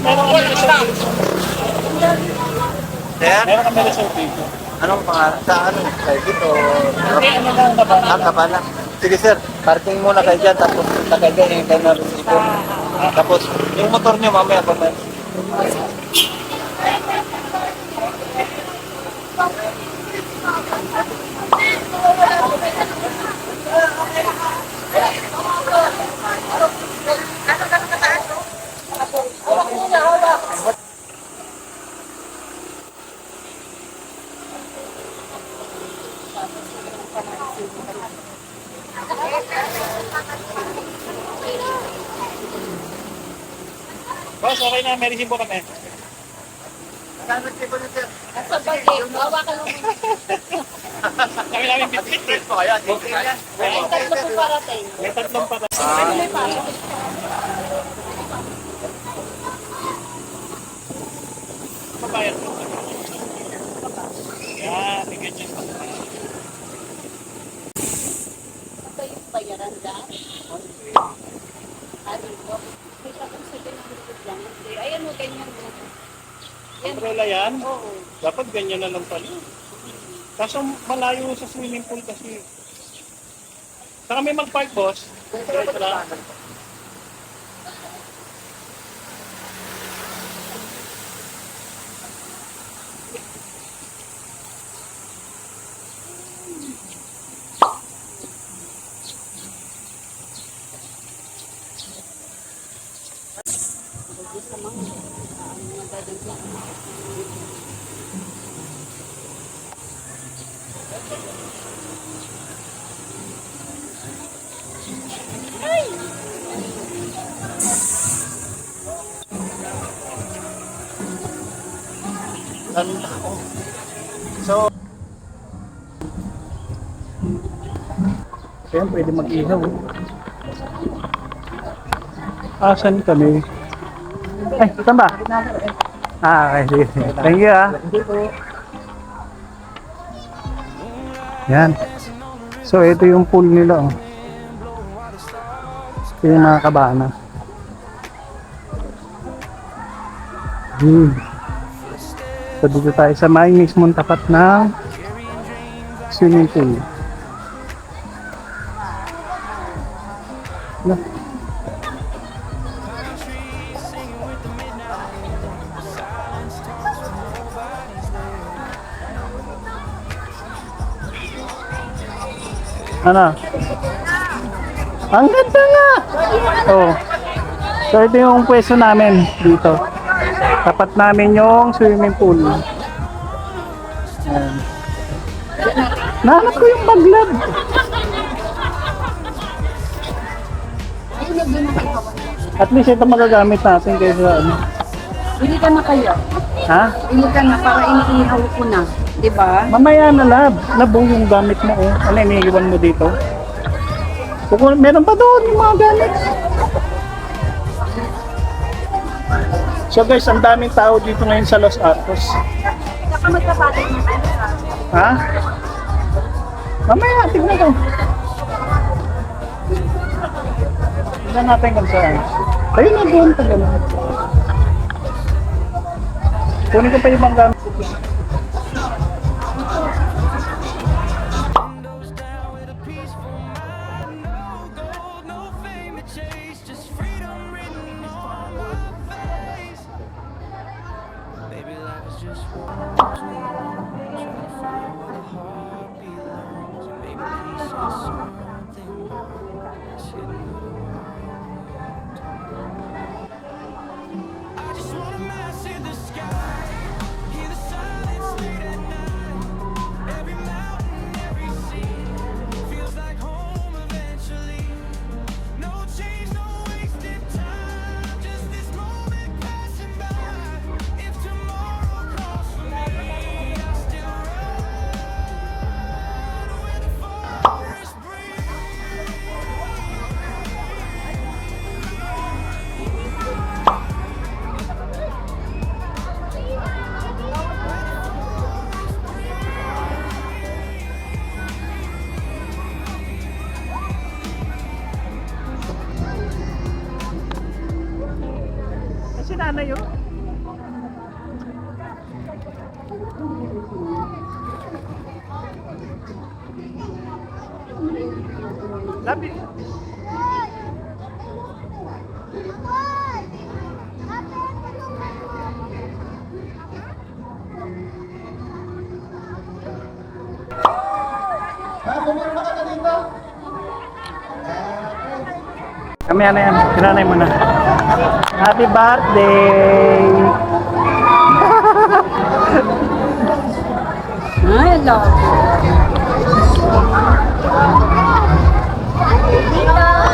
Meron kami resort dito. Sir? Meron kami resort dito. Anong pangalan? Sa ano? Kayo dito? Hindi, ano lang naman. Kabana. Sige sir, parking muna kayo dyan, tapos punta kayo dyan, yung kayo na resibo. Tapos, yung motor nyo mamaya pa may. Boss, okay na, may resibo kami. Saan resibo nyo sir? Sa bagay, hawakan mo muna. Kami namin bitbit eh. Po kayo, dito yan. Ay, tatlo po parating. May tatlong pa. May parating. Pabayad mo. Yan, bigyan dyan. Ito yung bayaran dyan. Ano po? May tapos sa ganyan lang. Ayan mo, ganyan mo. Yan. Umbrella yan? Oo. Dapat ganyan na lang pala. Kaso malayo sa swimming pool kasi. Saan kami mag-park, boss? Diretso lang. Sa mga nagdadagdag. Ganda ko. So, Kaya pwede mag-ihaw. Asan kami? Ay, saan ba? Okay, sige. Thank you ah. Yan. So, ito yung pool nila. Oh. Ito yung mga kabana. So, dito tayo sa may mismong tapat ng swimming pool. No. Ano? Ang ganda nga! Oh. So ito yung pwesto namin dito. Tapat namin yung swimming pool. Ayan. Nahanap ko yung baglab. At least ito magagamit natin kaysa ano. Bili ka na kayo. Ha? Bili ka na para iniihaw ko na. Diba? Mamaya na lab. Labong yung gamit mo oh. Ano iniiwan mo dito? Meron pa doon yung mga gamit. So guys, ang daming tao dito ngayon sa Los Atos. Saka magkapatid mo. Ha? Mamaya, tignan ko. Tignan natin kung saan. Ayun na doon, tagal. Kunin ko pa yung ibang gamit. Si nanay yun. Labi. Kami ano yan, kinanay mo na. Happy birthday! Ay, love.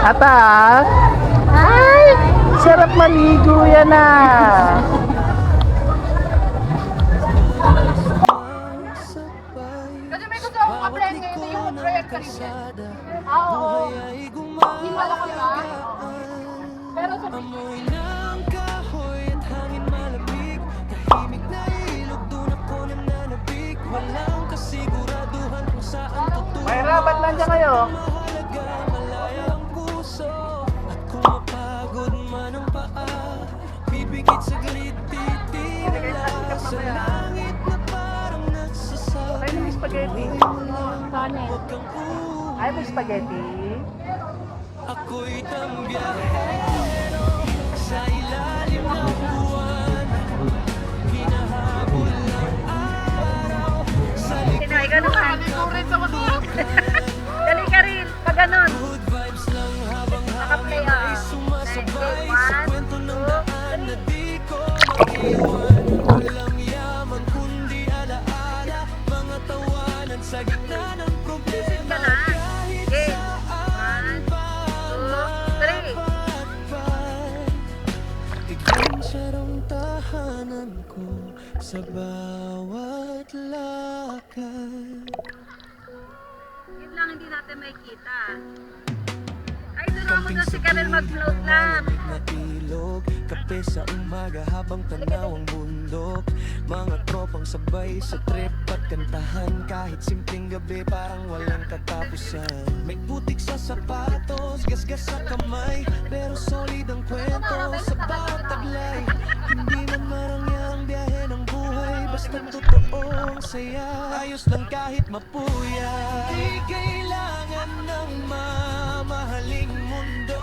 Atas! Ay! Sarap maligo yan ah! Kasi may gusto akong kableng ngayon yung project ka rin. Oo. Hindi pala ko na. Pero sa Amoy ng kahoy at hangin malamig. Tahimik na ilog, doon ako nananabik. Walang kasiguraduhan kung saan tutuwa. Mayra, ba't nandiyan kayo? Mahalaga, malaya ang puso. At kung mapagod man ang paa, pipikit saglit, titila sa langit na parang nagsasabi. Ay, may spaghetti. kanin. Huwag kang Ay, may spaghetti. ako'y tambiyahero sa ilalim ng buwan. Hinahabol ng araw sa Sinay ka naman. Dali ka rin. Pag ganon. good vibes lang habang Naka-play hangin ay ah. sumasabay One, sa kwento ng two, daan na three. di ko maiwan. Walang yaman kundi alaala, mga tawanan sa gitna ng problema. Ka na. Kahit Okay. saan One, two, three. Ikaw siyang tahanan ko sa bawat lakad. Yun lang hindi natin makikita. Ay, doon ako doon si Karel mag-float lang. Na ilog, kape sa umaga habang tanaw ang bundok. Mga tropang sabay sa trip at kantahan. Kahit simpleng gabi parang walang katapusan. May putik sa sapatos, gasgas sa kamay, pero solid ang kwento sa bawat taglay. Hindi man marangyang biyahe ng buhay, basta totoo ang saya. Ayos lang kahit mapuya. Di kailangan ng mamahaling mundo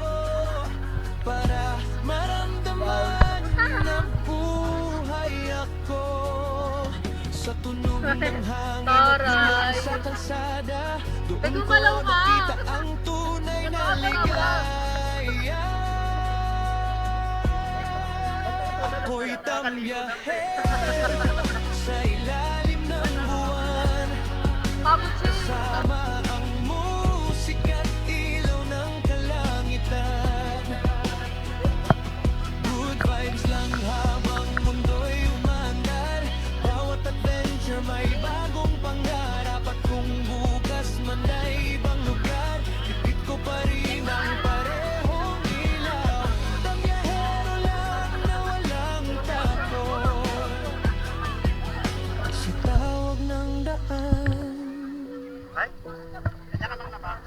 para maramdaman na buhay ako. Sa tunog ng hangin at Taray. sa kalsada, doon Ay, ko gumalaw ka. nakita ang tunay na ligaya. Ako'y tambiyahero sa ilalim ng buwan. Kasama ang musika at ilaw ng kalangitan. Good vibes lang habang mundo'y umandar. Bawat adventure may bagong pangarap. At kung bukas man ay ibang lugar, tipid ko pa rin ang parehong ilaw. Tambiyahero lang na walang takot sa tawag ng daan.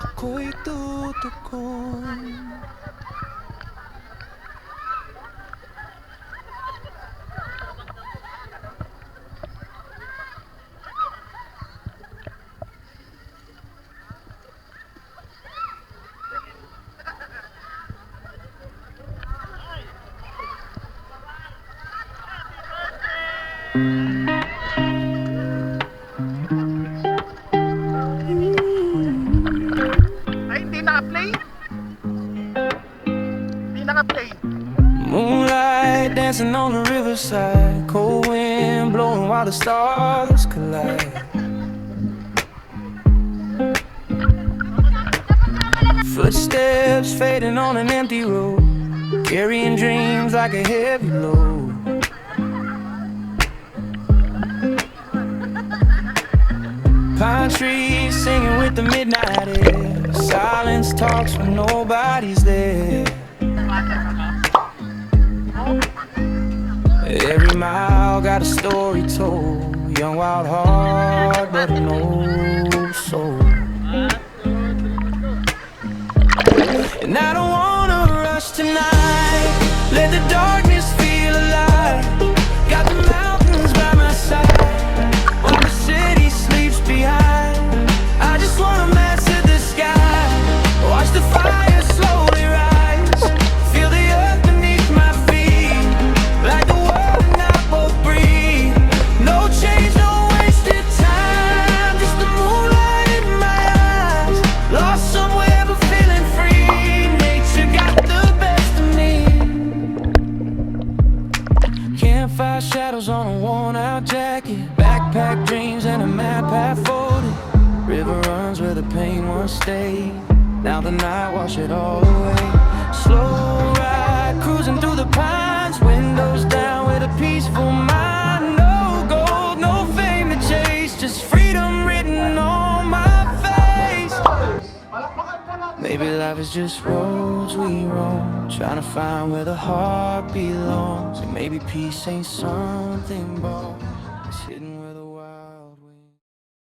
Ako'y tutukon. Ay, hindi naka-play? Hindi naka-play. Moonlight dancing on the riverside, cold wind blowing while the stars collide. Footsteps fading on an empty road, carrying dreams like a heavy load. Pine trees singing with the midnight air, silence talks when nobody's there. Every mile got a story told, young wild heart but an old soul. And I don't wanna rush tonight, let the darkness feel by shadows on a worn out jacket. Backpack dreams and a map half folded. River runs where the pain once stayed. Now the night wash it all away. Slow ride, cruising through the pines. Windows down with a peaceful mind. No gold, no fame to chase. Just freedom written on my face. Maybe life is just roads we roam, trying to find where the heart belongs. And maybe peace ain't something bought.